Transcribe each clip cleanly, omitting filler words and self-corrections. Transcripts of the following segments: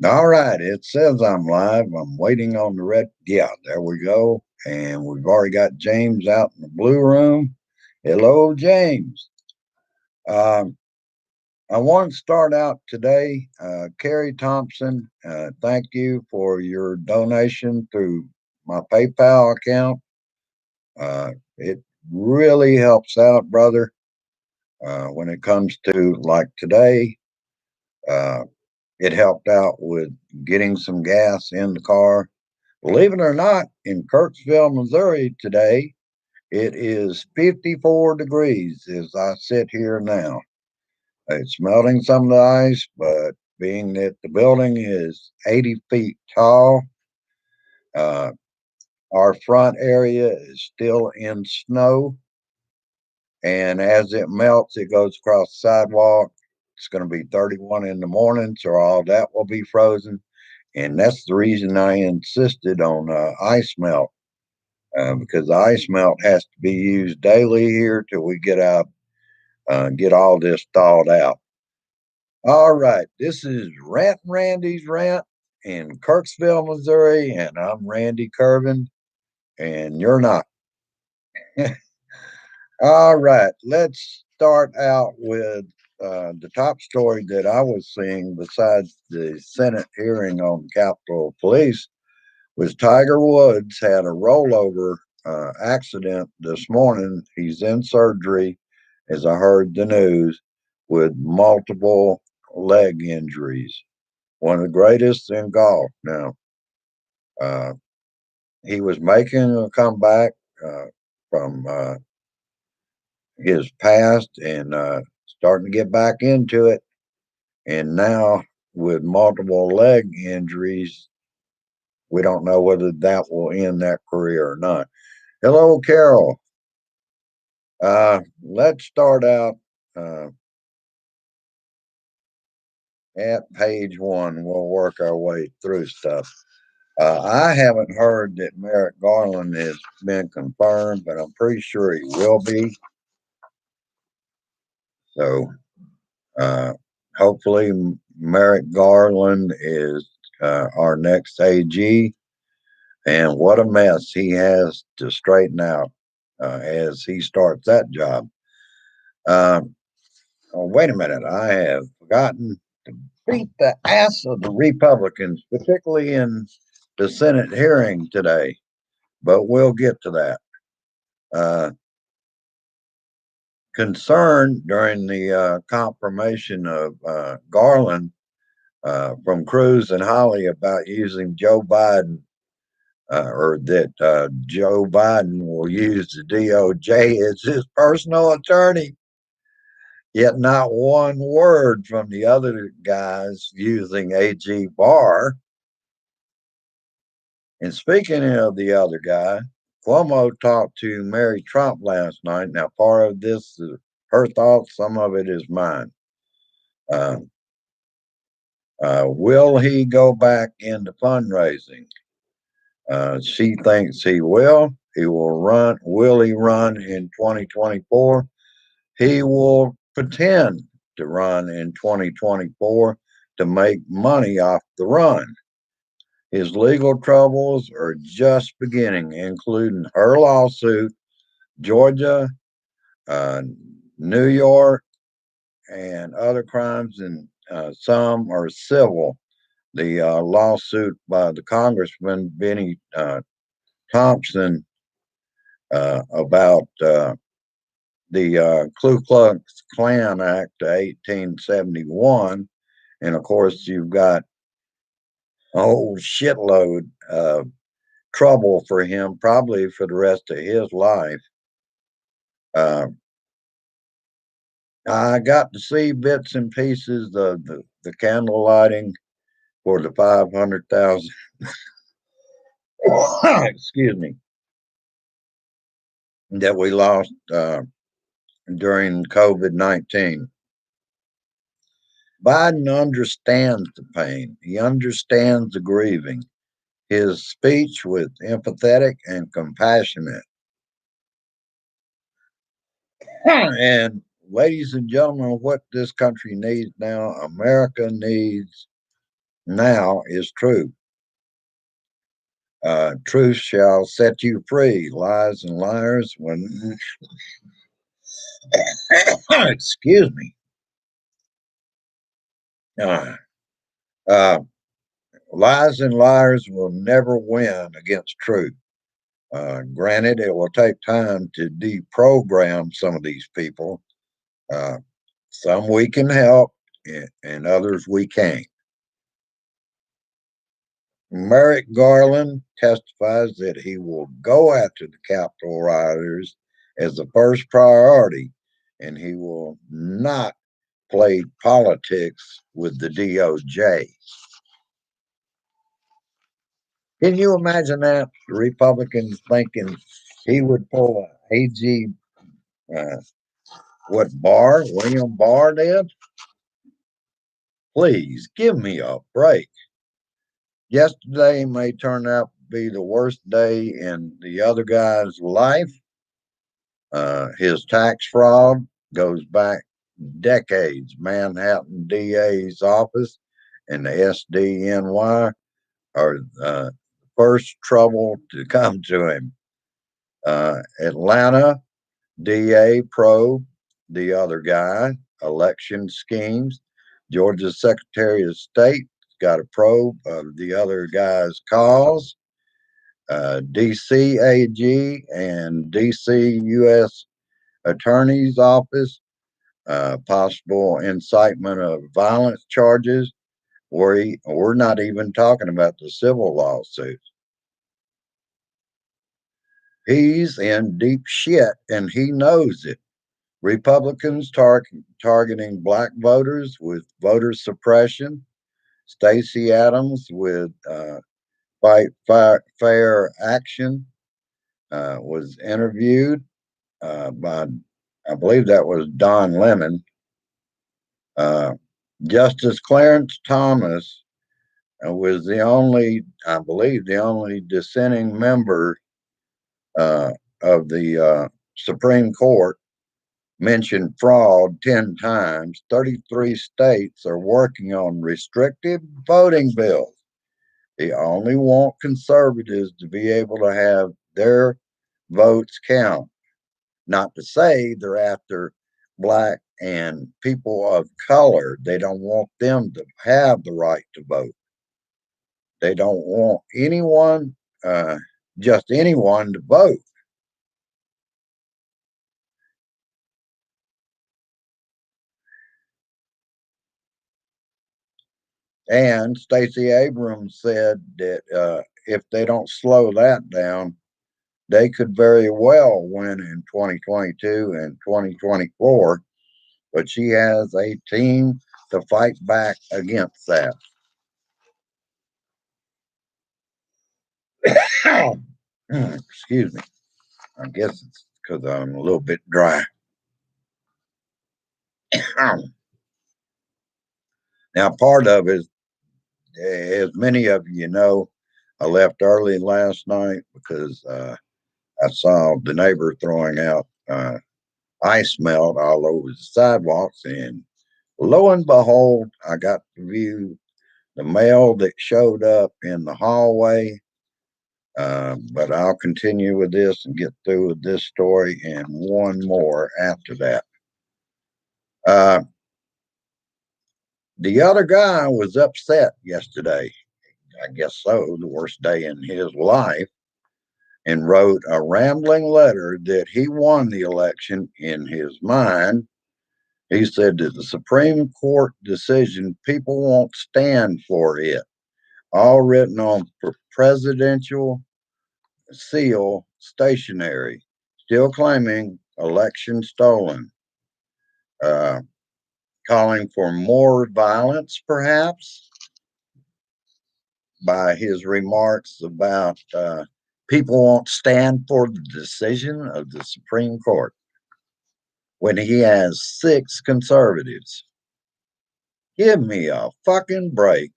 All right, it says I'm live. I'm waiting on the red. Yeah, there we go. And we've already got James out in the blue room. Hello, James. Um, I want to start out today. Carrie Thompson, thank you for your donation through my PayPal account. It really helps out, brother, when it comes to like today. Uh, it helped out with getting some gas in the car. Believe it or not, in Kirksville, Missouri today, it is 54 degrees as I sit here now. It's melting some of the ice, but being that the building is 80 feet tall, uh, our front area is still in snow. And as it melts, it goes across the sidewalk. It's going to be 31 in the morning, so all that will be frozen. And that's the reason I insisted on ice melt because the ice melt has to be used daily here till we get all this thawed out. All right, this is Rant Randy's Rant in Kirksville, Missouri, and I'm Randy Curvin, and you're not. All right, let's start out with the top story that I was seeing besides the Senate hearing on Capitol Police was Tiger Woods had a rollover accident this morning. He's in surgery, as I heard the news, with multiple leg injuries. One of the greatest in golf. Now, uh, he was making a comeback from his past and starting to get back into it. And now, with multiple leg injuries, we don't know whether that will end that career or not. Hello, Carol. Let's start out uh, at page one. We'll work our way through stuff. I haven't heard that Merrick Garland has been confirmed, but I'm pretty sure he will be. So uh, hopefully, Merrick Garland is our next AG. And what a mess he has to straighten out as he starts that job. Uh, oh, wait a minute. I have forgotten to beat the ass of the Republicans, particularly in the Senate hearing today, but we'll get to that. Uh, Concern during the confirmation of Garland from Cruz and Holly about using Joe Biden, or that Joe Biden will use the DOJ as his personal attorney. Yet not one word from the other guys using AG Barr. And speaking of the other guy, Cuomo talked to Mary Trump last night. Now, part of this is her thoughts, some of it is mine. Uh, will he go back into fundraising? She thinks he will. He will run. Will he run in 2024? He will pretend to run in 2024 to make money off the run. His legal troubles are just beginning, including her lawsuit, Georgia, uh, New York, and other crimes, and some are civil. The lawsuit by the Congressman Benny Thompson about the Ku Klux Klan Act of 1871. And of course, you've got a whole shitload of trouble for him, probably for the rest of his life. Uh, I got to see bits and pieces of the candle lighting for the 500,000. Excuse me, that we lost during COVID-19. Biden understands the pain. He understands the grieving. His speech was empathetic and compassionate. And ladies and gentlemen, what this country needs now, America needs now is truth. Truth shall set you free. Lies and liars, when excuse me, uh, uh, lies and liars will never win against truth. Granted, it will take time to deprogram some of these people. Uh, some we can help, and others we can't. Merrick Garland testifies that he will go after the Capitol rioters as the first priority, and he will not play politics with the DOJ. Can you imagine that? The Republicans thinking he would pull a AG, uh, what Barr, William Barr did? Please give me a break. Yesterday may turn out to be the worst day in the other guy's life. His tax fraud goes back decades. Manhattan DA's office and the SDNY are first trouble to come to him. Atlanta DA probe the other guy, election schemes. Georgia's Secretary of State got a probe of the other guy's cause. DC AG and DC U.S. Attorney's Office, possible incitement of violence charges. We're not even talking about the civil lawsuits. He's in deep shit and he knows it. Republicans targeting black voters with voter suppression. Stacey Adams with Fight Fair Action was interviewed by, I believe that was Don Lemon. Uh, Justice Clarence Thomas was the only, I believe, the only dissenting member uh, of the Supreme Court. Mentioned fraud 10 times. 33 states are working on restrictive voting bills. They only want conservatives to be able to have their votes count. Not to say they're after black and people of color. They don't want them to have the right to vote. They don't want anyone, just anyone, to vote. And Stacey Abrams said that if they don't slow that down, they could very well win in 2022 and 2024. But she has a team to fight back against that. Excuse me. I guess it's because I'm a little bit dry. Now, part of it, as many of you know, I left early last night because I saw the neighbor throwing out ice melt all over the sidewalks. And lo and behold, I got to view the mail that showed up in the hallway. But I'll continue with this and get through with this story and one more after that. Uh, the other guy was upset yesterday. I guess so, the worst day in his life, and wrote a rambling letter that he won the election in his mind. He said that the Supreme Court decision, people won't stand for it. All written on presidential seal stationery, still claiming election stolen, uh, calling for more violence, perhaps, by his remarks about people won't stand for the decision of the Supreme Court when he has six conservatives. Give me a fucking break,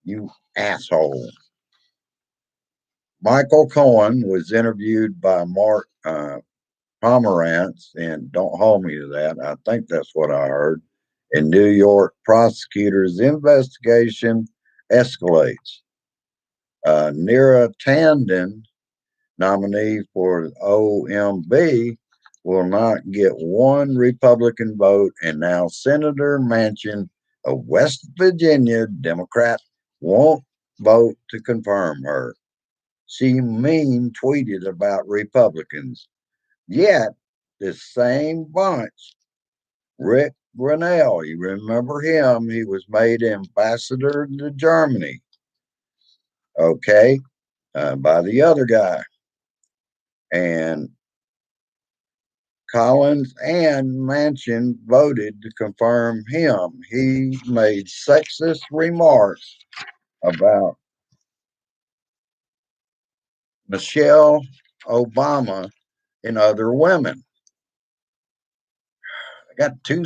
you asshole. Michael Cohen was interviewed by Mark Pomerantz, and don't hold me to that. I think that's what I heard. In New York, prosecutors' investigation escalates. Neera Tanden, nominee for OMB, will not get one Republican vote, and now Senator Manchin of West Virginia, Democrat, won't vote to confirm her. She mean tweeted about Republicans. Yet, this same bunch, Rick Grinnell, you remember him? He was made ambassador to Germany, okay, by the other guy. And Collins and Manchin voted to confirm him. He made sexist remarks about Michelle Obama and other women. I got two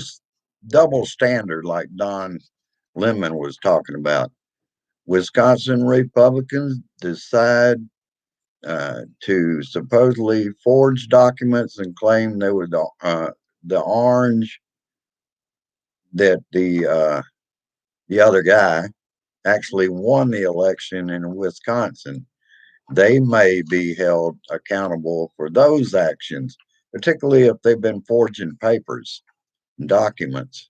double standard, like Don Lemon was talking about. Wisconsin Republicans decide to supposedly forge documents and claim they were the orange that the other guy actually won the election in Wisconsin. They may be held accountable for those actions, particularly if they've been forging papers and documents.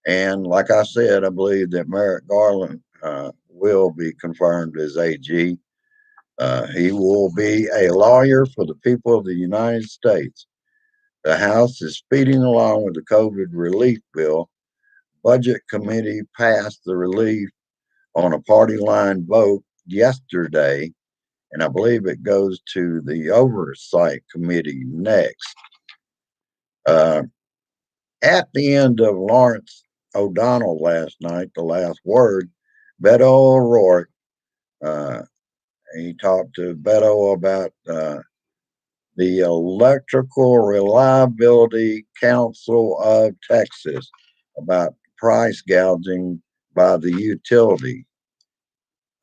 And like I said, I believe that Merrick Garland will be confirmed as AG. He will be a lawyer for the people of the United States. The House is speeding along with the COVID relief bill. Budget committee passed the relief on a party line vote yesterday, and I believe it goes to the oversight committee next. Uh, at the end of Lawrence O'Donnell last night, the last word, Beto O'Rourke, uh, he talked to Beto about the Electrical Reliability Council of Texas about price gouging by the utility.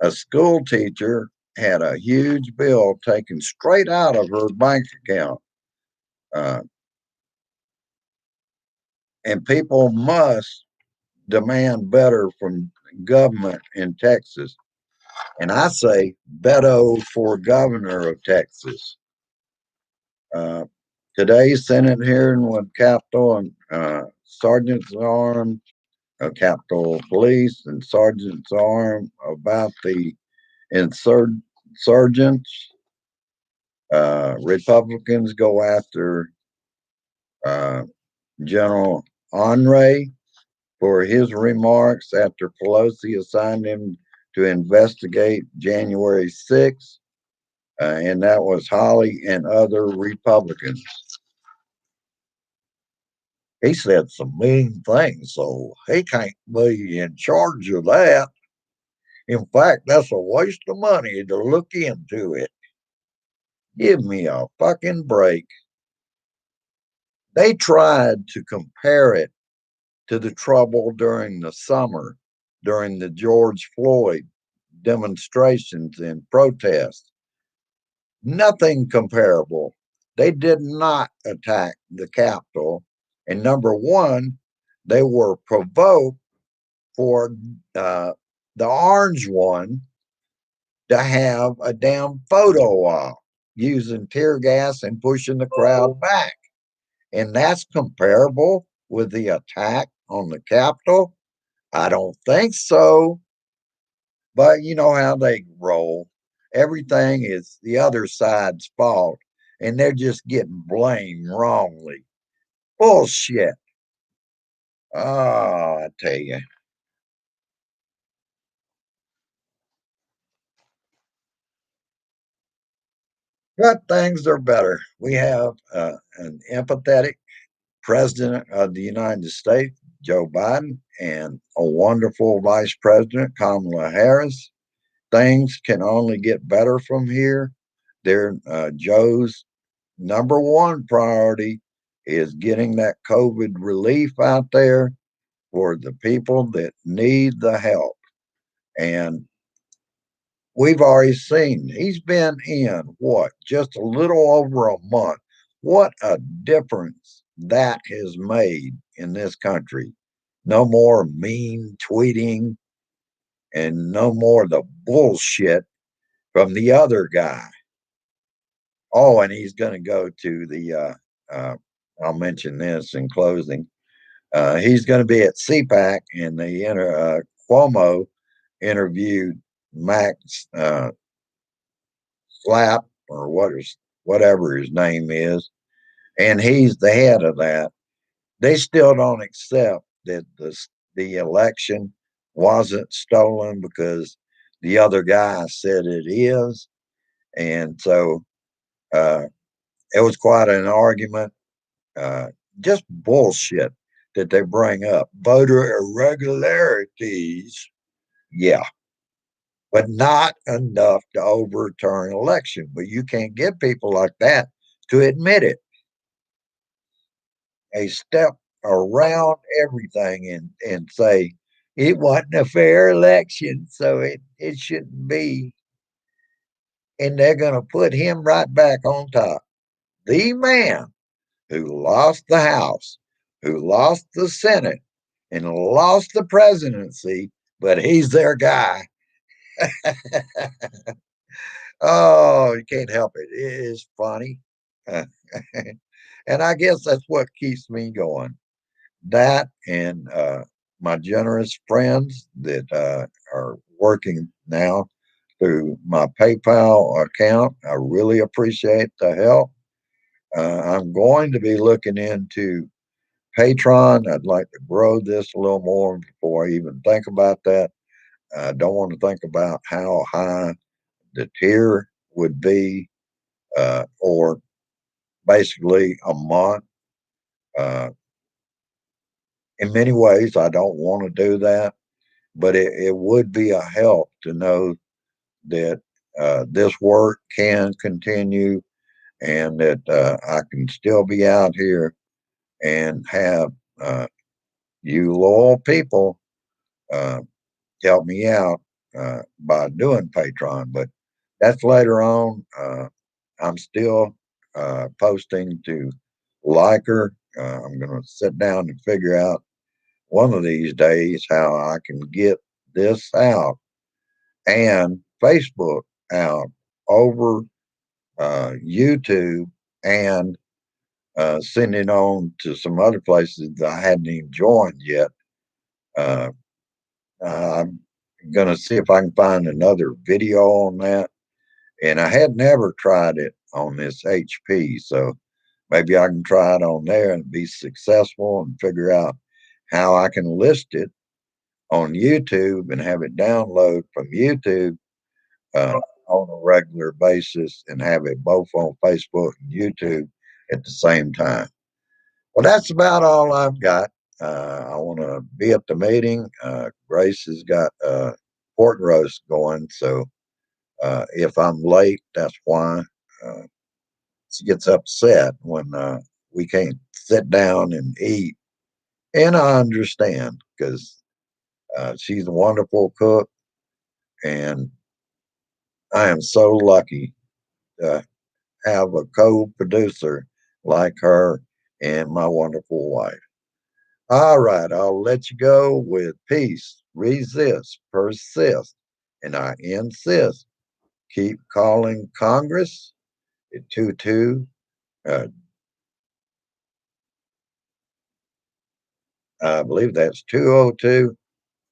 A school teacher had a huge bill taken straight out of her bank account. Uh, and people must demand better from government in Texas. And I say Beto for governor of Texas. Uh, Today's Senate hearing with Capitol and Sergeant's Arm, Capitol Police and Sergeant's Arm about the insurgents. Republicans go after uh, General Henry for his remarks after Pelosi assigned him to investigate January 6th, and that was Holly and other Republicans. He said some mean things, so he can't be in charge of that. In fact, that's a waste of money to look into it. Give me a fucking break. They tried to compare it to the trouble during the summer, during the George Floyd demonstrations and protests. Nothing comparable. They did not attack the Capitol. And number one, they were provoked for uh, the orange one to have a damn photo op using tear gas and pushing the crowd back. And that's comparable with the attack on the Capitol? I don't think so. But you know how they roll. Everything is the other side's fault, and they're just getting blamed wrongly. Bullshit. Oh, I tell you. But things are better. We have an empathetic president of the United States, Joe Biden, and a wonderful vice president, Kamala Harris. Things can only get better from here. Joe's number one priority is getting that COVID relief out there for the people that need the help. And we've already seen he's been in what, just a little over a month. What a difference that has made in this country. No more mean tweeting and no more the bullshit from the other guy. Oh, and he's going to go to uh, I'll mention this in closing. He's going to be at CPAC, and Cuomo interviewed Max Slap or whatever his name is, and he's the head of that. They still don't accept that the election wasn't stolen because the other guy said it is, and so uh, it was quite an argument. Uh, just bullshit that they bring up. Voter irregularities, yeah, but not enough to overturn election. But you can't get people like that to admit it. A step around everything and say it wasn't a fair election, so it shouldn't be. And they're going to put him right back on top. The man who lost the House, who lost the Senate, and lost the presidency, but he's their guy. Oh, you can't help it. It is funny. and I guess that's what keeps me going. That and my generous friends that are working now through my PayPal account. I really appreciate the help. I'm going to be looking into Patreon. I'd like to grow this a little more before I even think about that. I don't want to think about how high the tier would be, or basically a month. Uh, in many ways, I don't want to do that, but it would be a help to know that this work can continue and that I can still be out here and have uh, you loyal people uh, help me out by doing Patreon. But that's later on. I'm still posting to Liker. I'm going to sit down and figure out one of these days how I can get this out and Facebook out over YouTube and send it on to some other places that I hadn't even joined yet. Uh, I'm going to see if I can find another video on that. And I had never tried it on this HP. So maybe I can try it on there and be successful and figure out how I can list it on YouTube and have it download from YouTube on a regular basis and have it both on Facebook and YouTube at the same time. Well, that's about all I've got. I want to be at the meeting. Grace has got pork roast going, so if I'm late, that's why. Uh, she gets upset when we can't sit down and eat, and I understand because she's a wonderful cook, and I am so lucky to have a co-producer like her and my wonderful wife. All right, I'll let you go with peace, resist, persist, and I insist. Keep calling Congress at 22. Uh, I believe that's 202.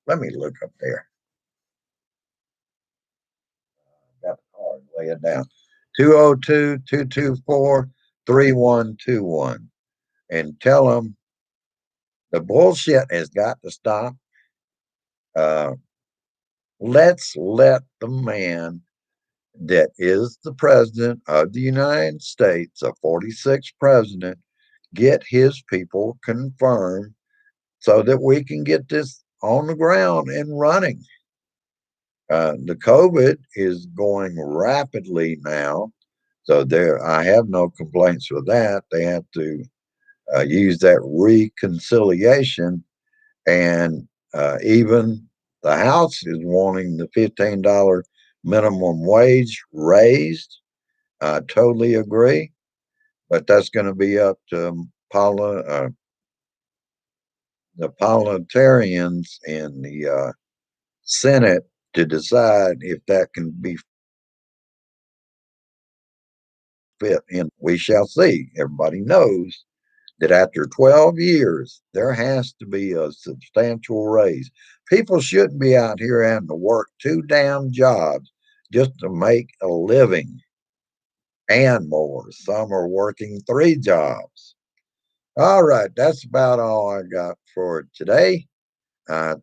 Let me look up there. Got the card, lay it down. 202 224 3121. And tell them the bullshit has got to stop. Uh, let's let the man that is the president of the United States, a 46th president, get his people confirmed so that we can get this on the ground and running. The COVID is going rapidly now, so there I have no complaints with that. They have to use that reconciliation, and even the House is wanting the $15 minimum wage raised. I totally agree, but that's going to be up to Paula, the parliamentarians in the Senate to decide if that can be fit in. We shall see. Everybody knows that after 12 years, there has to be a substantial raise. People shouldn't be out here having to work two damn jobs just to make a living and more. Some are working three jobs. All right, that's about all I got for today.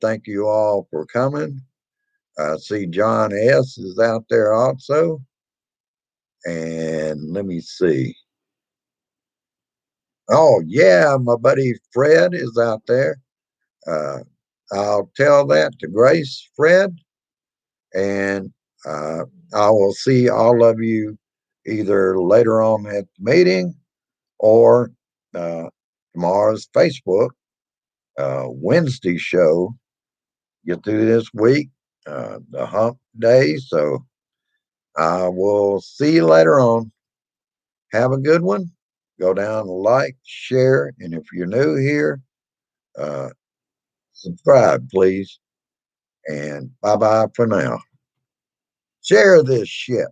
Thank you all for coming. I see John S. is out there also. And let me see. Oh, yeah, my buddy Fred is out there. Uh, I'll tell that to Grace, Fred, and uh, I will see all of you either later on at the meeting or uh, tomorrow's Facebook Wednesday show. Get through this week, the hump day. So I will see you later on. Have a good one. Go down, like, share, and if you're new here, uh, subscribe, please. And bye bye for now. Share this shit.